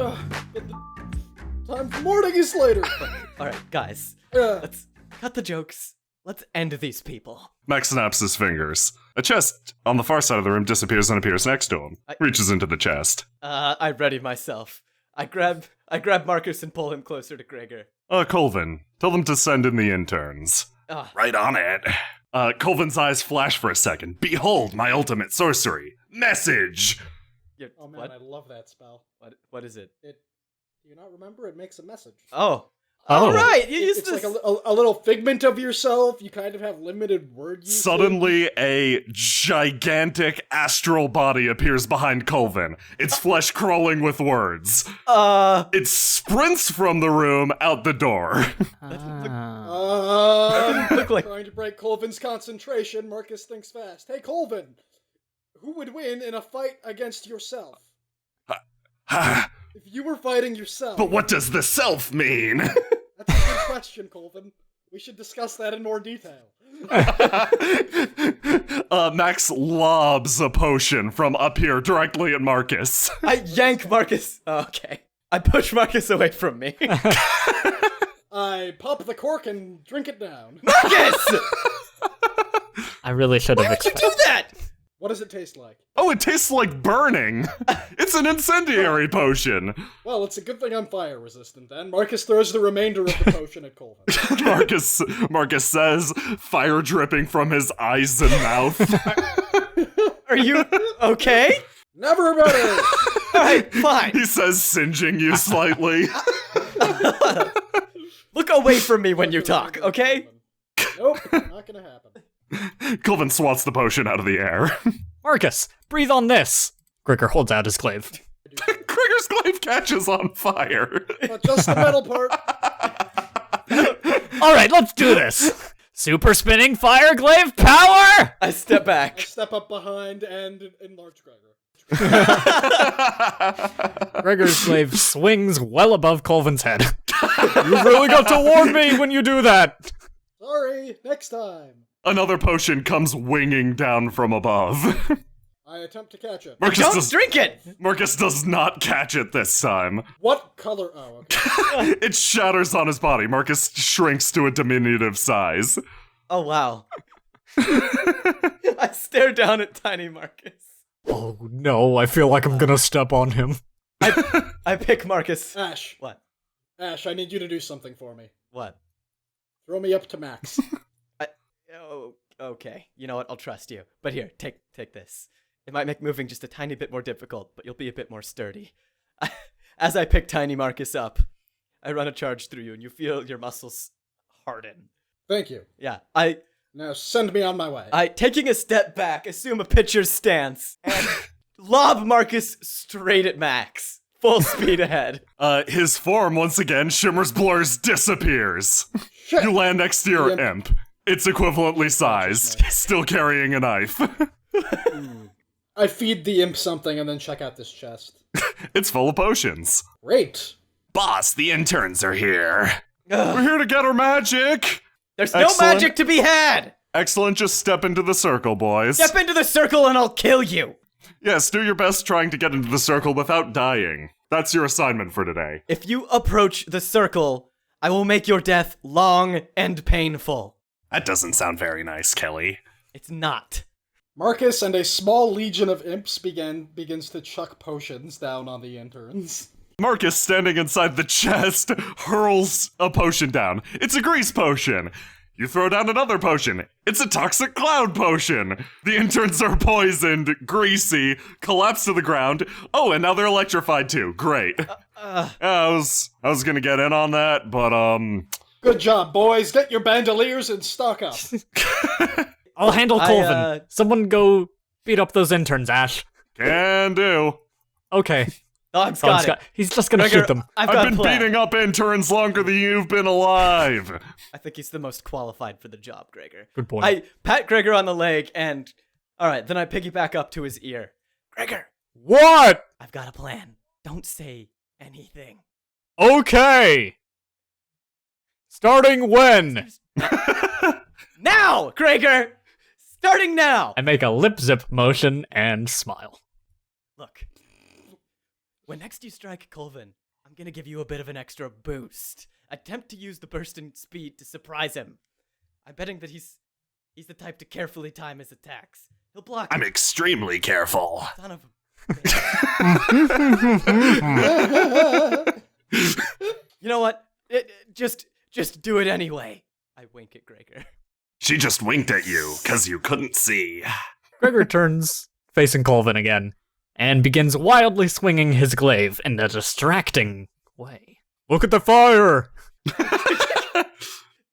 Time for morning is later. Alright, guys. Let's cut the jokes. Let's end these people. Max snaps his fingers. A chest on the far side of the room disappears and appears next to him. Reaches into the chest. I ready myself. I grab Marcus and pull him closer to Gregor. Colvin, tell them to send in the interns. Right on it. Colvin's eyes flash for a second. Behold my ultimate sorcery. Message! Oh man, what? I love that spell. What is it? Do you not remember? It makes a message. Oh. All right, you used it's like a little figment of yourself. You kind of have limited word usage. Suddenly, a gigantic astral body appears behind Colvin. Its flesh crawling with words. It sprints from the room out the door. Trying to break Colvin's concentration, Marcus thinks fast. Hey, Colvin, who would win in a fight against yourself? If you were fighting yourself. But what does the self mean? That's a good question, Colvin. We should discuss that in more detail. Max lobs a potion from up here directly at Marcus. I yank Marcus. Okay. I push Marcus away from me. I pop the cork and drink it down. Marcus! I really should have expected. Why would you do that? What does it taste like? Oh, it tastes like burning. It's an incendiary potion. Well, it's a good thing I'm fire resistant then. Marcus throws the remainder of the potion at Colvin. Marcus says, fire dripping from his eyes and mouth. Are you okay? Never better. Alright, fine. He says, singeing you slightly. Look away from me when you talk, okay? Nope, not gonna happen. Colvin swats the potion out of the air. Marcus, breathe on this. Gregor holds out his glaive. Gregor's glaive catches on fire. But just the metal part. Alright, let's do this. Super spinning fire glaive power! I step back. I step up behind and enlarge Gregor. Gregor's glaive swings well above Colvin's head. You've really got to warn me when you do that. Sorry, next time. Another potion comes winging down from above. I attempt to catch it. Don't drink it! Marcus does not catch it this time. What color? Oh, okay. It shatters on his body. Marcus shrinks to a diminutive size. Oh, wow. I stare down at tiny Marcus. Oh no, I feel like I'm gonna step on him. I pick Marcus. Ash. What? Ash, I need you to do something for me. What? Throw me up to max. Oh, okay. You know what? I'll trust you. But here, take this. It might make moving just a tiny bit more difficult, but you'll be a bit more sturdy. As I pick tiny Marcus up, I run a charge through you, and you feel your muscles harden. Thank you. Yeah, Now send me on my way. taking a step back, assume a pitcher's stance, and lob Marcus straight at Max. Full speed ahead. His form, once again, shimmers, blurs, disappears. Shit. You land next to your imp. It's equivalently sized, still carrying a knife. I feed the imp something and then check out this chest. It's full of potions. Great. Boss, the interns are here. We're here to get our magic. There's no magic to be had! Excellent, just step into the circle, boys. Step into the circle and I'll kill you! Yes, do your best trying to get into the circle without dying. That's your assignment for today. If you approach the circle, I will make your death long and painful. That doesn't sound very nice, Kelly. It's not. Marcus and a small legion of imps begins to chuck potions down on the interns. Marcus, standing inside the chest, hurls a potion down. It's a grease potion. You throw down another potion. It's a toxic cloud potion. The interns are poisoned, greasy, collapse to the ground. Oh, and now they're electrified too. Great. I was gonna get in on that, but Good job, boys. Get your bandoliers and stock up. I'll handle Colvin. Someone go beat up those interns, Ash. Can do. Okay. Dog's got it. He's just gonna shoot them. I've been beating up interns longer than you've been alive. I think he's the most qualified for the job, Gregor. Good point. I pat Gregor on the leg and... Alright, then I piggyback up to his ear. Gregor! What? I've got a plan. Don't say anything. Okay! Starting when? Now, Gregor! Starting now! I make a lip zip motion and smile. Look. When next you strike Colvin, I'm gonna give you a bit of an extra boost. Attempt to use the burst in speed to surprise him. I'm betting that he's the type to carefully time his attacks. He'll block. I'm extremely careful. Son of a You know what? Just do it anyway. I wink at Gregor. She just winked at you, 'cause you couldn't see. Gregor turns, facing Colvin again, and begins wildly swinging his glaive in a distracting way. Look at the fire!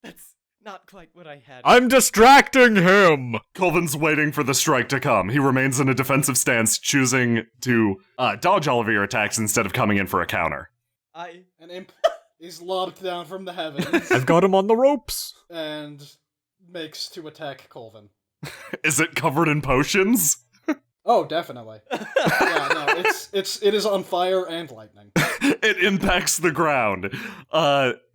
That's not quite what I had. I'm distracting him! Colvin's waiting for the strike to come. He remains in a defensive stance, choosing to dodge all of your attacks instead of coming in for a counter. An imp is lobbed down from the heavens I've got him on the ropes. and makes to attack Colvin. Is it covered in potions? Oh, definitely. Yeah, no, it is on fire and lightning. It impacts the ground.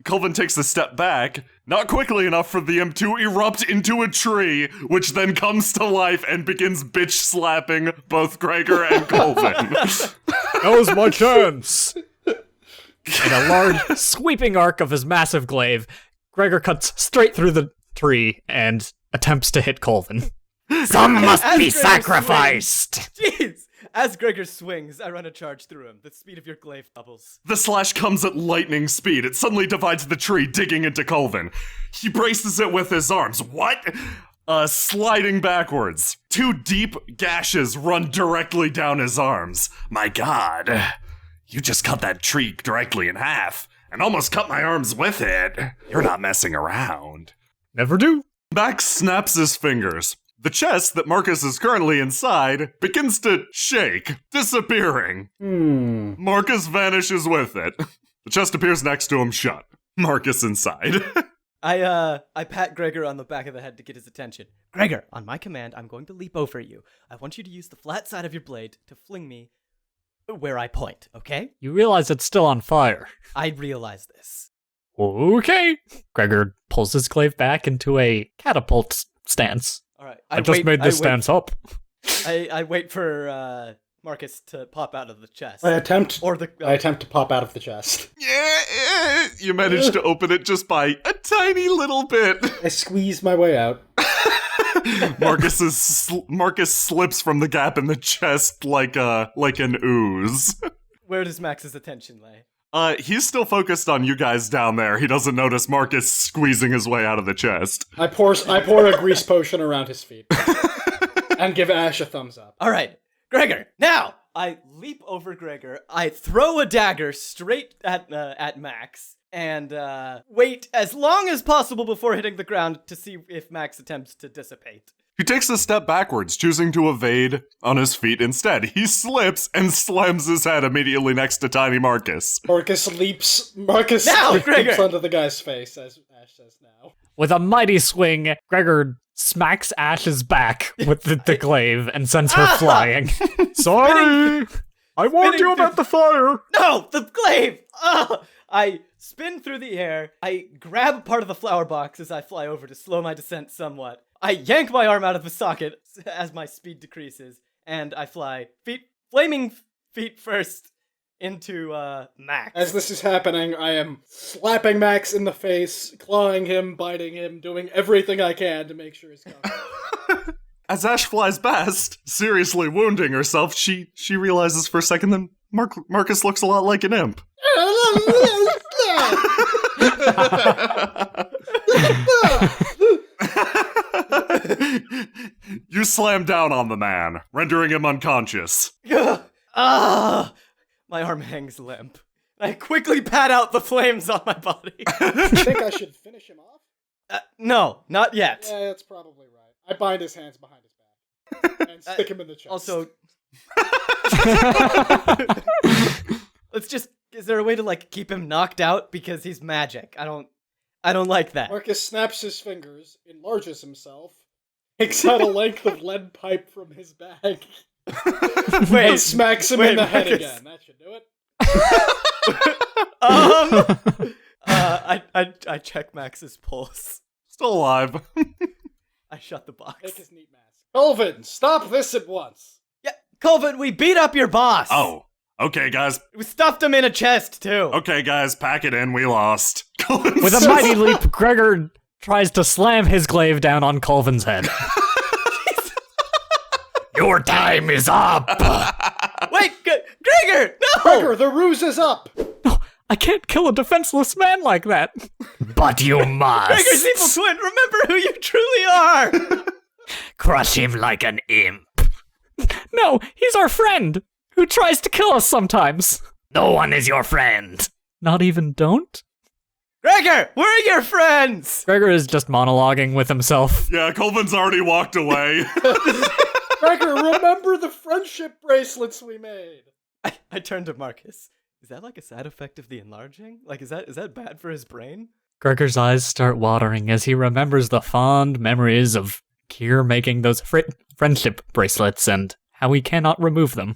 Colvin takes a step back, not quickly enough for the imp to erupt into a tree, which then comes to life and begins bitch slapping both Gregor and Colvin. Now's my chance! In a large, sweeping arc of his massive glaive, Gregor cuts straight through the tree and attempts to hit Colvin. Some must As be Gregor sacrificed! Jeez! As Gregor swings, I run a charge through him. The speed of your glaive doubles. The slash comes at lightning speed. It suddenly divides the tree, digging into Colvin. He braces it with his arms. What? Sliding backwards. 2 deep gashes run directly down his arms. My god. You just cut that tree directly in half, and almost cut my arms with it. You're not messing around. Never do. Max snaps his fingers. The chest that Marcus is currently inside begins to shake, disappearing. Marcus vanishes with it. The chest appears next to him shut. Marcus inside. I pat Gregor on the back of the head to get his attention. Gregor, on my command, I'm going to leap over you. I want you to use the flat side of your blade to fling me where I point, okay? You realize it's still on fire. I realize this. Okay. Gregor pulls his glaive back into a catapult stance. All right. I just made this stance up. I wait for Marcus to pop out of the chest. I attempt Or to pop out of the chest. Yeah, you managed to open it just by a tiny little bit. I squeeze my way out. Marcus slips from the gap in the chest like an ooze. Where does Max's attention lay? He's still focused on you guys down there. He doesn't notice Marcus squeezing his way out of the chest. I pour a grease potion around his feet and give Ash a thumbs up. All right, Gregor, now! I leap over Gregor, I throw a dagger straight at Max, and wait as long as possible before hitting the ground to see if Max attempts to dissipate. He takes a step backwards, choosing to evade on his feet instead. He slips and slams his head immediately next to Tiny Marcus. Marcus leaps Now, Gregor! onto the guy's face, as Ash says now. With a mighty swing, Gregor smacks Ash's back with the glaive and sends her flying. Sorry! I warned you about the fire! No, the glaive! Oh! I spin through the air, I grab part of the flower box as I fly over to slow my descent somewhat. I yank my arm out of the socket as my speed decreases, and I fly flaming feet first into Max. As this is happening, I am slapping Max in the face, clawing him, biting him, doing everything I can to make sure he's covered. As Ash flies past, seriously wounding herself, she realizes for a second that Marcus looks a lot like an imp. You slam down on the man, rendering him unconscious. My arm hangs limp. I quickly pat out the flames on my body. I think I should finish him off? No, not yet. Yeah, that's probably right. I bind his hands behind his back and stick him in the chest. Also, is there a way to keep him knocked out because he's magic? I don't like that. Marcus snaps his fingers, enlarges himself, takes out a length of lead pipe from his bag, and smacks him in the head Marcus. again. That should do it. I check Max's pulse. Still alive. I shut the box. Take his neat mask. Colvin, stop this at once. Yeah, Colvin, we beat up your boss. Oh, Okay, guys. We stuffed him in a chest, too. Okay, guys, pack it in. We lost. With a mighty leap, Gregor tries to slam his glaive down on Colvin's head. Your time is up! Wait, Gregor, no! Gregor, the ruse is up! No, I can't kill a defenseless man like that. But you must. Gregor's evil twin, remember who you truly are! Crush him like an imp. No, he's our friend, who tries to kill us sometimes. No one is your friend. Not even Don't? Gregor, we're your friends! Gregor is just monologuing with himself. Yeah, Colvin's already walked away. Gregor, remember the friendship bracelets we made? I turned to Marcus. Is that like a side effect of the enlarging? Like, is that bad for his brain? Gregor's eyes start watering as he remembers the fond memories of Kier making those friendship bracelets and how he cannot remove them.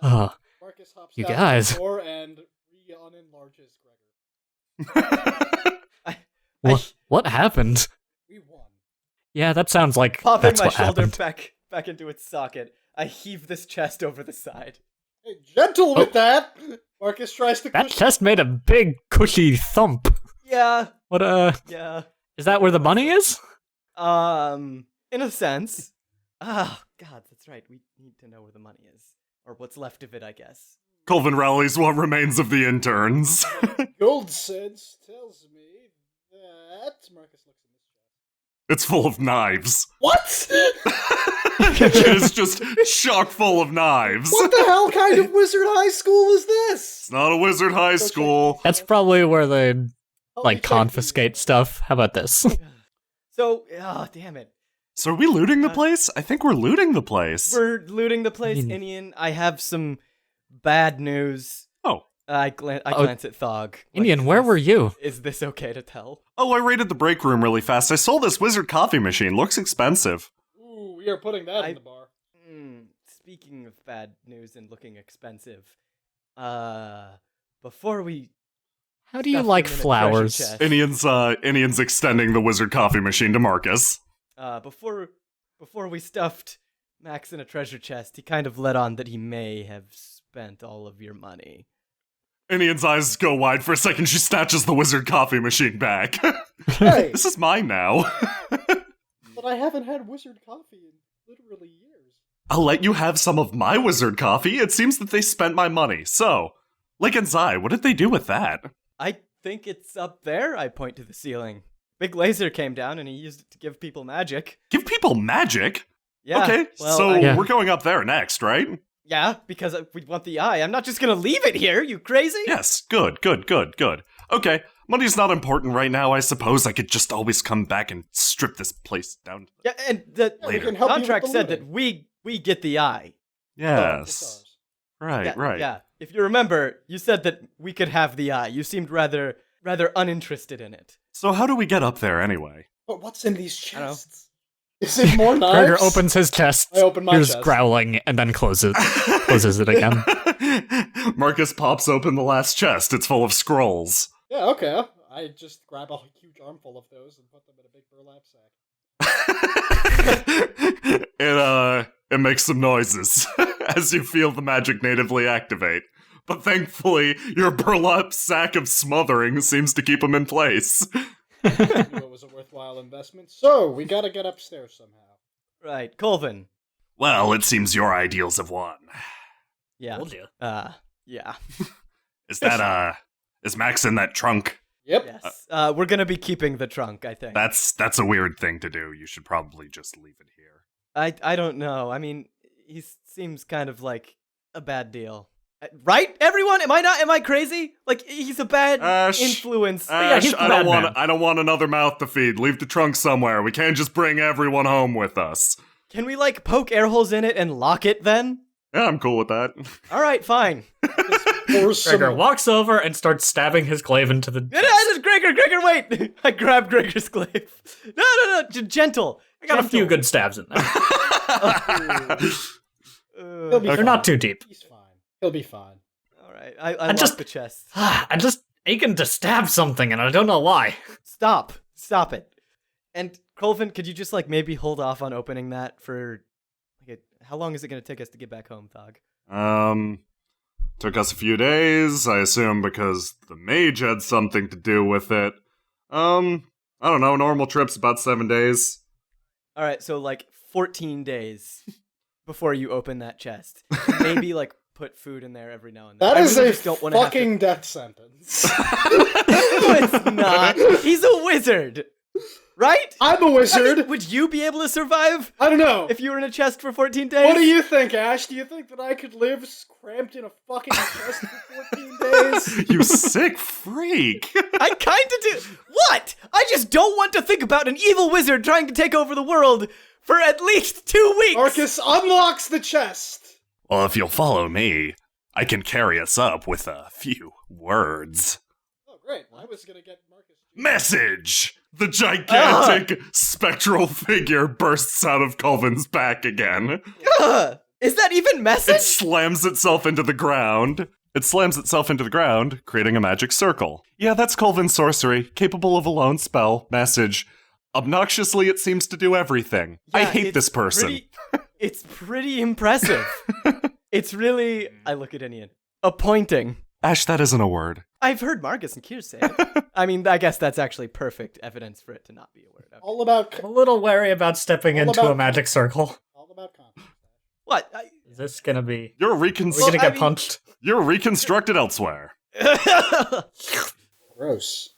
Oh, Marcus hops you down guys. to the floor and re-unenlarges Gregor. What happened? We won. Yeah, that sounds like Popping that's my what shoulder happened. back into its socket, I heave this chest over the side. Hey, gentle with that! Marcus tries to That push. chest made a big, cushy thump. Yeah, What, yeah. is that where the money is? In a sense. Ah, God, that's right. We need to know where the money is. Or what's left of it, I guess. Colvin rallies what remains of the interns. Gold sense tells me that Marcus looks in this chest. It's full of knives. What? It's just chock full of knives. What the hell kind of wizard high school is this? It's not a wizard high school. That's probably where they, Holy confiscate stuff. How about this? So, damn it. So are we looting the place? I think we're looting the place. We're looting the place, Inian. I have some bad news. Oh. I glance at Thog. Indian, where were you? Is this okay to tell? Oh, I raided the break room really fast. I sold this wizard coffee machine. Looks expensive. Ooh, we are putting that in the bar. Speaking of bad news and looking expensive, before we... How do you stuff like them in a flowers? treasure chest, Inian's extending the wizard coffee machine to Marcus. before we stuffed Max in a treasure chest, he kind of let on that he may have spent all of your money. Inian's eyes go wide for a second. She snatches the wizard coffee machine back. Hey, This is mine now. but I haven't had wizard coffee in literally years. I'll let you have some of my wizard coffee. It seems that they spent my money. So, Lake and Zai, what did they do with that? I think it's up there. I point to the ceiling. Big laser came down and he used it to give people magic. Give people magic? Yeah. Okay, well, so Yeah. we're going up there next, right? Yeah, because we want the eye. I'm not just gonna leave it here. You crazy? Yes, good. Okay, money's not important right now. I suppose I could just always come back and strip this place down. Yeah, and the Yeah, we can help you with contract the said looting. that we get the eye. It's Yes. ours. Right, Yeah, right. Yeah. If you remember, you said that we could have the eye. You seemed rather uninterested in it. So how do we get up there anyway? But what's in these I don't know. chests? Is it more knives? Gregor opens his chest, I open my hears chest. growling, and then closes it again. Marcus pops open the last chest. It's full of scrolls. Yeah, okay. I just grab a huge armful of those and put them in a big burlap sack. It makes some noises as you feel the magic natively activate. But thankfully, your burlap sack of smothering seems to keep them in place. I knew it was a worthwhile investment. So, we gotta get upstairs somehow. Right, Colvin. Well, it seems your ideals have won. Yeah. Told you. Yeah. Is Max in that trunk? Yep. Yes. We're gonna be keeping the trunk, I think. That's a weird thing to do. You should probably just leave it here. I don't know. I mean, he seems kind of like a bad deal. Right, everyone? Am I crazy? Like, he's a bad influence. yeah, he's the I bad man. don't want another mouth to feed. Leave the trunk somewhere. We can't just bring everyone home with us. Can we, like, poke air holes in it and lock it then? Yeah, I'm cool with that. All right, fine. Gregor walks over and starts stabbing his glaive into the... Gregor, wait! I grab Gregor's glaive. No, gentle. I got a few good stabs in there. He'll be They're fine. not too deep. He's fine. He'll be fine. All right, I lock just- the chest. I'm just aching to stab something, and I don't know why. Stop it. And Colvin, could you just like maybe hold off on opening that for like how long is it gonna take us to get back home, Thog? Took us a few days, I assume because the mage had something to do with it. I don't know, normal trip's about 7 days. All right, so like 14 days before you open that chest. Maybe like put food in there every now and then. That is really a just don't wanna have to- fucking death sentence. No, it's not. He's a wizard, right? I'm a I wizard. mean, would you be able to survive I don't know. if you were in a chest for 14 days? What do you think, Ash? Do you think that I could live cramped in a fucking chest for 14 days? You sick freak! I kind of do. What? I just don't want to think about an evil wizard trying to take over the world for at least 2 weeks. Marcus unlocks the chest. Well, if you'll follow me, I can carry us up with a few words. Oh, great. I was gonna get Marcus. Message! The gigantic spectral figure bursts out of Colvin's back again. Ugh. Is that even message? It slams itself into the ground. Creating a magic circle. Yeah, that's Colvin's sorcery, capable of a lone spell. Message. Obnoxiously, it seems to do everything. I Yeah, hate it's this person. It's pretty impressive. It's really, I look at Inian, appointing. Ash, that isn't a word. I've heard Marcus and Kier say it. I mean, I guess that's actually perfect evidence for it to not be a word. Okay. All about. I'm a little wary about stepping All into about- a magic circle. All about confidence. What? Is this gonna be... You're Are we gonna get punched? You're reconstructed elsewhere. Gross.